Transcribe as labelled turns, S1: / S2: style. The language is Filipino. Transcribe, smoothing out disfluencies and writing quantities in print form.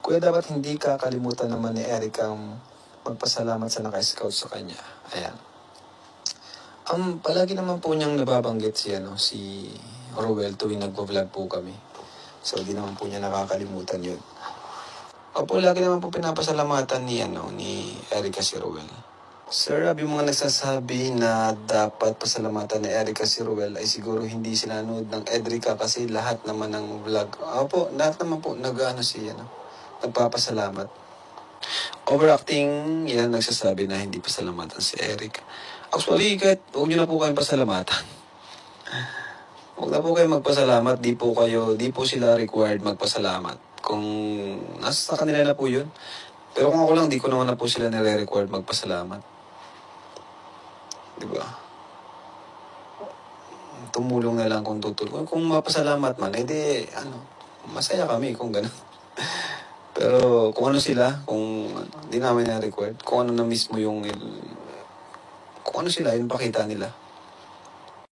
S1: Kuya, dapat hindi kakalimutan naman ni Eric ang magpasalamat sa naka-scout sa kanya. Ayan. Palagi naman po niyang nababanggit si Rowel tuwing nagpo-vlog po kami. So, di naman po niya nakakalimutan yun. Opo, lagi naman po pinapasalamatan ni Erica si Rowel. Sir, yung mga nagsasabi na dapat pasalamatan ni Erica si Rowel ay siguro hindi sila nanood ng Edrica kasi lahat naman ng vlog. Opo, lahat naman po nagpapasalamat. Overacting, yan nagsasabi na hindi pasalamatan si Eric. Actually, kahit huwag nyo na po kayong pasalamatan. Huwag na po kayo magpasalamat, di po sila required magpasalamat. Kung nasa kanila na po yun. Pero kung ako lang, di ko naman na po sila nire-required magpasalamat. Diba? Tumulong na lang kung tutulong. Kung mapasalamat man, masaya kami kung gano'n. Pero kung ano sila, kung di namin na-required, kung ano na mismo kung ano sila, yung pakita nila.